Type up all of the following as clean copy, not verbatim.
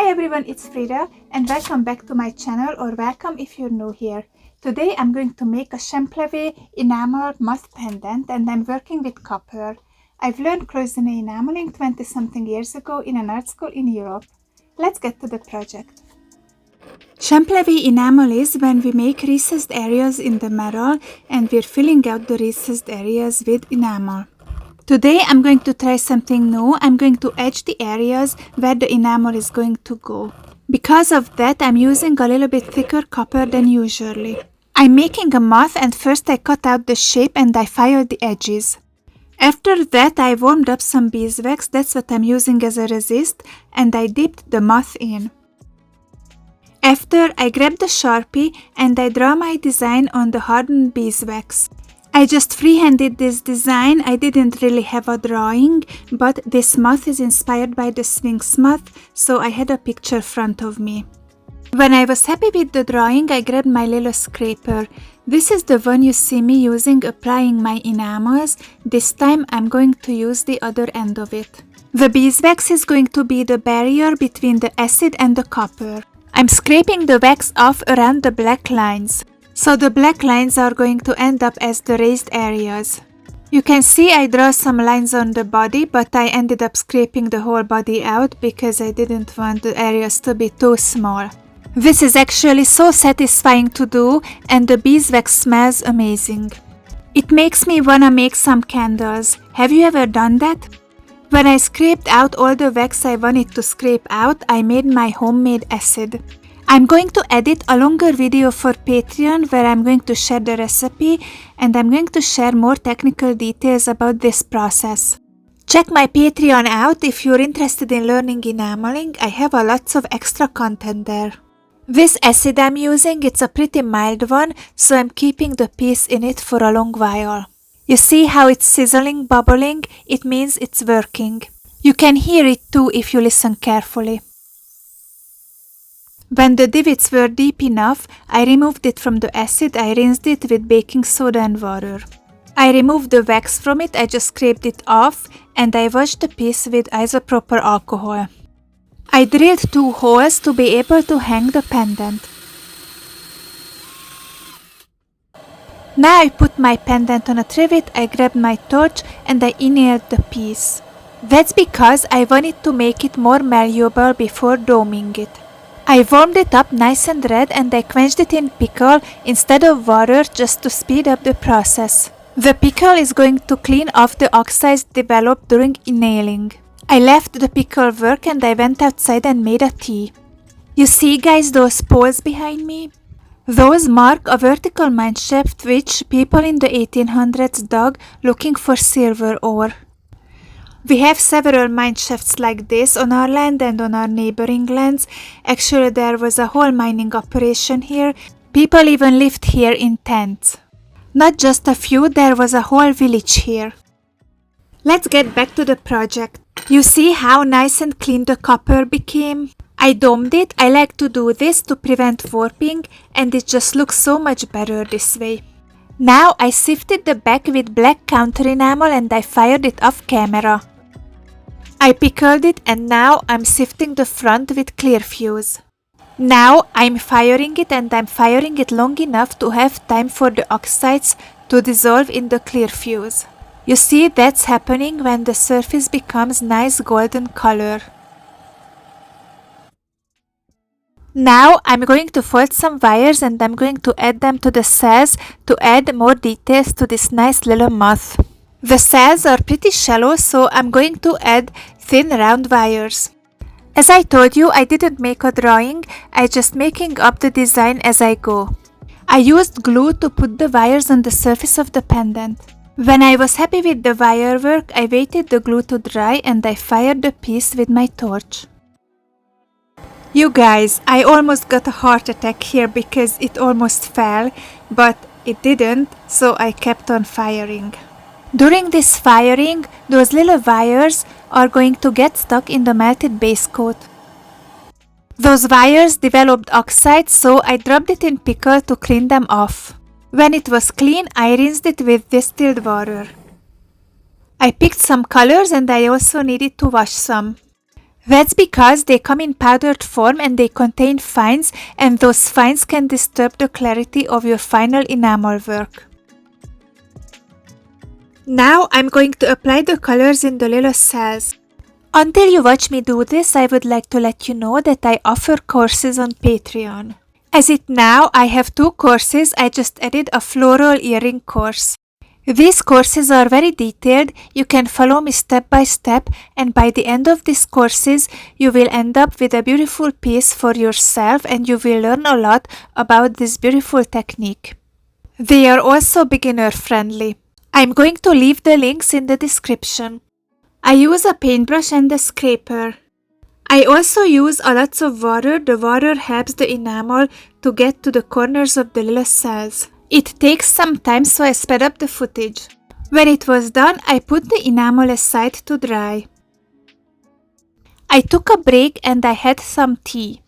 Hi everyone, it's Frida and welcome back to my channel, or welcome if you're new here. Today I'm going to make a Champleve enamel moth pendant and I'm working with copper. I've learned cloisonne enameling 20 something years ago in an art school in Europe. Let's get to the project. Champleve enamel is when we make recessed areas in the metal and we're filling out the recessed areas with enamel. Today I'm going to try something new. I'm going to etch the areas where the enamel is going to go. Because of that, I'm using a little bit thicker copper than usually. I'm making a moth and first I cut out the shape and I filed the edges. After that I warmed up some beeswax, that's what I'm using as a resist, and I dipped the moth in. After I grabbed the Sharpie and I draw my design on the hardened beeswax. I just freehanded this design. I didn't really have a drawing, but this moth is inspired by the Sphinx moth, so I had a picture front of me. When I was happy with the drawing, I grabbed my little scraper. This is the one you see me using applying my enamels. This time I'm going to use the other end of it. The beeswax is going to be the barrier between the acid and the copper. I'm scraping the wax off around the black lines. So the black lines are going to end up as the raised areas. You can see I draw some lines on the body, but I ended up scraping the whole body out because I didn't want the areas to be too small. This is actually so satisfying to do and the beeswax smells amazing. It makes me wanna make some candles. Have you ever done that? When I scraped out all the wax I wanted to scrape out, I made my homemade acid. I'm going to edit a longer video for Patreon where I'm going to share the recipe and I'm going to share more technical details about this process. Check my Patreon out if you're interested in learning enameling. I have a lots of extra content there. This acid I'm using, it's a pretty mild one, so I'm keeping the piece in it for a long while. You see how it's sizzling, bubbling? It means it's working. You can hear it too if you listen carefully. When the divots were deep enough, I removed it from the acid. I rinsed it with baking soda and water. I removed the wax from it, I just scraped it off, and I washed the piece with isopropyl alcohol. I drilled 2 holes to be able to hang the pendant. Now I put my pendant on a trivet, I grabbed my torch and I annealed the piece. That's because I wanted to make it more malleable before doming it. I warmed it up nice and red and I quenched it in pickle instead of water just to speed up the process. The pickle is going to clean off the oxides developed during annealing. I left the pickle work and I went outside and made a tea. You see guys those poles behind me? Those mark a vertical mine shaft which people in the 1800s dug looking for silver ore. We have several mine shafts like this on our land and on our neighboring lands. Actually, there was a whole mining operation here. People even lived here in tents. Not just a few, there was a whole village here. Let's get back to the project. You see how nice and clean the copper became? I domed it. I like to do this to prevent warping and it just looks so much better this way. Now I sifted the back with black counter enamel and I fired it off camera. I pickled it and now I'm sifting the front with clear fuse. Now I'm firing it and I'm firing it long enough to have time for the oxides to dissolve in the clear fuse. You see that's happening when the surface becomes nice golden color. Now I'm going to fold some wires and I'm going to add them to the cells to add more details to this nice little moth. The cells are pretty shallow, so I'm going to add thin round wires. As I told you, I didn't make a drawing, I just making up the design as I go. I used glue to put the wires on the surface of the pendant. When I was happy with the wire work, I waited the glue to dry and I fired the piece with my torch. You guys, I almost got a heart attack here because it almost fell, but it didn't, so I kept on firing. During this firing, those little wires are going to get stuck in the melted base coat. Those wires developed oxides, so I dropped it in pickle to clean them off. When it was clean, I rinsed it with distilled water. I picked some colors and I also needed to wash some. That's because they come in powdered form and they contain fines, and those fines can disturb the clarity of your final enamel work. Now I'm going to apply the colors in the little cells. Until you watch me do this, I would like to let you know that I offer courses on Patreon. As it now, I have 2 courses. I just added a floral earring course. These courses are very detailed. You can follow me step by step, and by the end of these courses, you will end up with a beautiful piece for yourself, and you will learn a lot about this beautiful technique. They are also beginner friendly. I'm going to leave the links in the description. I use a paintbrush and a scraper. I also use a lot of water. The water helps the enamel to get to the corners of the little cells. It takes some time, so I sped up the footage. When it was done, I put the enamel aside to dry. I took a break and I had some tea.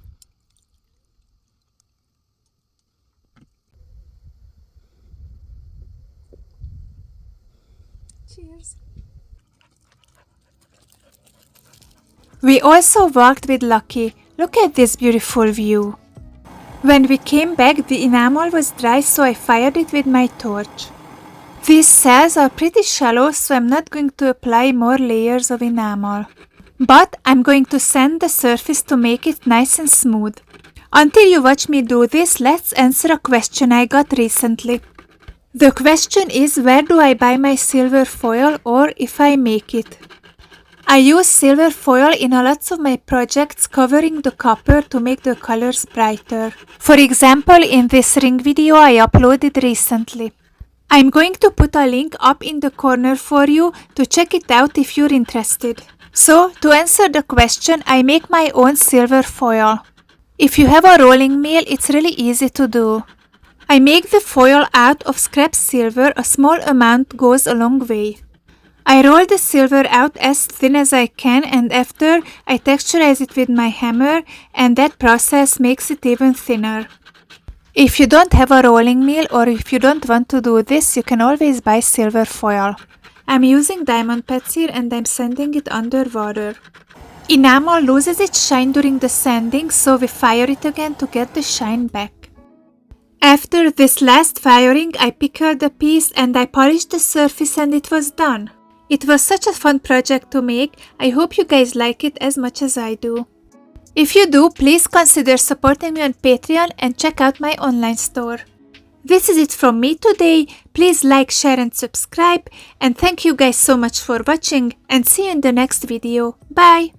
Cheers. We also walked with Lucky. Look at this beautiful view. When we came back, the enamel was dry, so I fired it with my torch. These cells are pretty shallow, so I'm not going to apply more layers of enamel. But I'm going to sand the surface to make it nice and smooth. Until you watch me do this, let's answer a question I got recently. The question is, where do I buy my silver foil, or if I make it? I use silver foil in a lot of my projects, covering the copper to make the colors brighter. For example, in this ring video I uploaded recently. I'm going to put a link up in the corner for you to check it out if you're interested. So, to answer the question, I make my own silver foil. If you have a rolling mill, it's really easy to do. I make the foil out of scrap silver. A small amount goes a long way. I roll the silver out as thin as I can, and after I texturize it with my hammer, and that process makes it even thinner. If you don't have a rolling mill, or if you don't want to do this, you can always buy silver foil. I'm using diamond pads here and I'm sanding it under water. Enamel loses its shine during the sanding, so we fire it again to get the shine back. After this last firing, I pickled the piece and I polished the surface and it was done. It was such a fun project to make. I hope you guys like it as much as I do. If you do, please consider supporting me on Patreon and check out my online store. This is it from me today. Please like, share and subscribe, and thank you guys so much for watching, and see you in the next video. Bye!